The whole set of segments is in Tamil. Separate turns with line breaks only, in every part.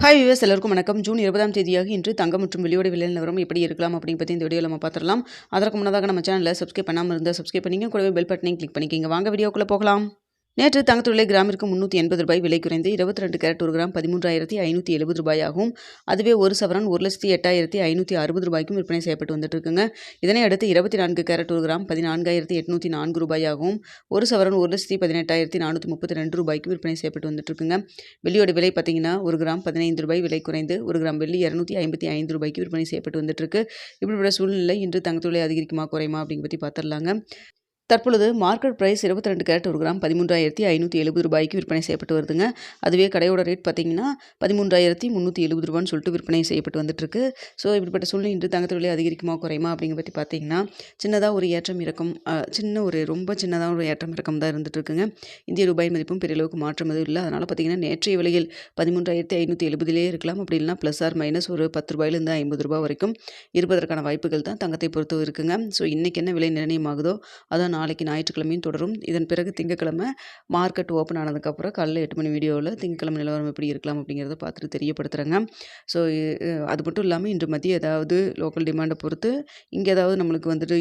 ஹாய் வியூவர்ஸ், எல்லாருக்கும் வணக்கம். ஜூன் 20ஆம் தேதியாக இன்று தங்கம் மற்றும் வெள்ளியோட விலை நிலவரம் எப்படி இருக்கலாம் அப்படின்னு பற்றி இந்த வீடியோவில் நம்ம பார்த்துடலாம். அதற்கு முன்னதாக நம்ம சேனலில் சப்ஸ்கிரைப் பண்ணாமல் இருந்தால் சப்ஸ்கிரைப் பண்ணிங்க, கூடவே பெல் பட்டனையும் கிளிக் பண்ணிக்கிங்க. வாங்க வீடியோக்குள்ளே போகலாம். நேற்று தங்கத்து விலை கிராமிற்கு 380 ரூபாய் விலை குறைந்து 22 கேரட் ஒரு கிராம் 13,570 ரூபாயாகும். அதுவே ஒரு சவரன் 1,08,560 ரூபாய்க்கும் விற்பனை செய்யப்பட்டு வந்துட்டு இருக்குங்க. இதனை அடுத்து 24 கேரட் ஒரு கிராம் 14,804 ரூபாயாகவும், ஒரு சவரன் 1,18,432 ரூபாய்க்கும் விற்பனை செய்யப்பட்டு வந்துட்டு இருக்குங்க. வெள்ளியோட விலை பார்த்தீங்கன்னா ஒரு கிராம் 15 ரூபாய் விலை குறைந்து ஒரு கிராம் வெள்ளி 255 ரூபாய்க்கு விற்பனை செய்யப்பட்டு வந்துட்டு இருக்கு. இப்படிப்பட்ட சூழ்நிலை இன்று தங்கத்து விலை அதிகரிக்குமா குறையுமா அப்படிங்க பற்றி பார்த்துடலாங்க. தற்பொழுது மார்க்கெட் ப்ரைஸ் 22 கேரட் ஒரு கிராம் 13,570 ரூபாய்க்கு விற்பனை செய்யப்பட்டு வருதுங்க. அதுவே கடையோட ரேட் பார்த்தீங்கன்னா 13,370 ரூபான்னு சொல்லிட்டு விற்பனை செய்யப்பட்டு வந்துட்டுருக்கு. ஸோ இப்படிப்பட்ட சூழ்நிலை இன்று தங்கத்து விலை அதிகரிக்குமா குறையுமா அப்படிங்க பற்றி பார்த்தீங்கன்னா சின்னதாக ஒரு ஏற்றம் இறக்கம், ரொம்ப சின்னதாக ஒரு ஏற்றம் இறக்கம் தான் இருந்துகிட்ருக்குங்க. இந்திய ரூபாய் மதிப்பும் பெரிய அளவுக்கு மாற்றம் எதுவும் இல்லை. அதனால் பார்த்தீங்கன்னா நேற்றைய விலையில் 13,570 இருக்கலாம். அப்படி இல்லைனா ப்ளஸ் ஆர் மைனஸ் ஒரு 10 ரூபாயிலிருந்து 50 ரூபாய் வரைக்கும் இருப்பதற்கான வாய்ப்புகள் தான் தங்கத்தை பொறுத்து இருக்குங்க. ஸோ இன்றைக்கி என்ன விலை நிர்ணயம் ஆகுதோ அதான் நாளைக்கு ஞாயிற்றுக்கிழமையும் தொடரும். இதன் பிறகு திங்கக்கிழமை மார்க்கெட் ஓப்பன் ஆனதுக்கப்புறம் காலையில் 8 மணி வீடியோவில் திங்கக்கிழமை நிலவரம் எப்படி இருக்கலாம் அப்படிங்கிறத பார்த்துட்டு தெரியப்படுத்துகிறேங்க. ஸோ அது மட்டும் இல்லாமல் இன்று மதியம் ஏதாவது லோக்கல் டிமாண்டை பொறுத்து இங்கே ஏதாவது நம்மளுக்கு வந்துட்டு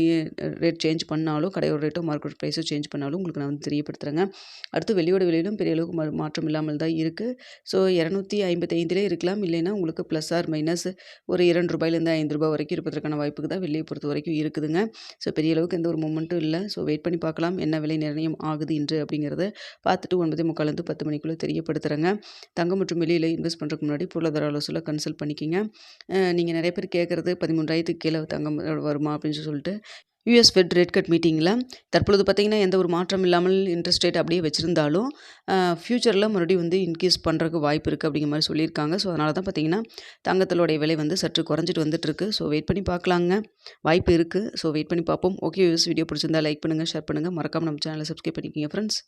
ரேட் சேஞ்ச் பண்ணாலும், கடையோட ரேட்டோ மார்க்கெட் ப்ரைஸோ சேஞ்ச் பண்ணாலும் உங்களுக்கு நான் வந்து தெரியப்படுத்துகிறேங்க. அடுத்து வெள்ளியோட விலையிலும் பெரிய அளவுக்கு மாற்றம் இல்லாமல் தான் இருக்குது. ஸோ 255 இருக்கலாம். இல்லைன்னா உங்களுக்கு ப்ளஸ் ஆர் மைனஸ் ஒரு 2 ரூபாயிலேருந்து 5 ரூபாய் வரைக்கும் இருப்பதற்கான வாய்ப்புக்கு தான் வெள்ளியை பொறுத்த வரைக்கும் இருக்குதுங்க. ஸோ பெரிய அளவுக்கு எந்த ஒரு மூமெண்ட்டும் இல்லை. ஸோ வெயிட் பண்ணி பார்க்கலாம் என்ன விலை நிர்ணயம் ஆகுது இன்று அப்படிங்கிறத பார்த்துட்டு 9:45 10 மணிக்குள்ளே தெரியப்படுத்துகிறேங்க. தங்கம் மற்றும் வெளியில் இன்வெஸ்ட் பண்ணுறதுக்கு முன்னாடி பொருளாதார ஆலோசனை கன்சல்ட் பண்ணிக்கிங்க. நீங்கள் நிறைய பேர் கேட்குறது 13,000 கீழே தங்கம் வருமா அப்படின்னு சொல்லிட்டு யூஎஸ் ஃபெட் ரேட் கட் மீட்டிங்கில் தற்பொழுது பார்த்திங்கன்னா எந்த ஒரு மாற்றம் இல்லாமல் இன்ட்ரெஸ்ட் ரேட் அப்படியே வச்சுருந்தாலும் ஃப்யூச்சரில் மறுபடியும் வந்து இன்க்ரீஸ் பண்ணுறதுக்கு வாய்ப்பு இருக்குது அப்படிங்கிற மாதிரி சொல்லியிருக்காங்க. ஸோ அதனால தான் பார்த்திங்கன்னா தங்கத்தோடைய விலை வந்து சற்று குறைஞ்சிட்டு வந்துட்டுருக்கு. ஸோ வெயிட் பண்ணி பார்க்கலாங்க, வாய்ப்பு இருக்குது. ஸோ வெயிட் பண்ணி பார்ப்போம். ஓகே, யூஎஸ் வீடியோ பிடிச்சிருந்தா லைக் பண்ணுங்கள், ஷேர் பண்ணுங்கள், மறக்காமல் நம்ம சேனலை சப்ஸ்கிரைப் பண்ணிக்கிங்க ஃப்ரெண்ட்ஸ்.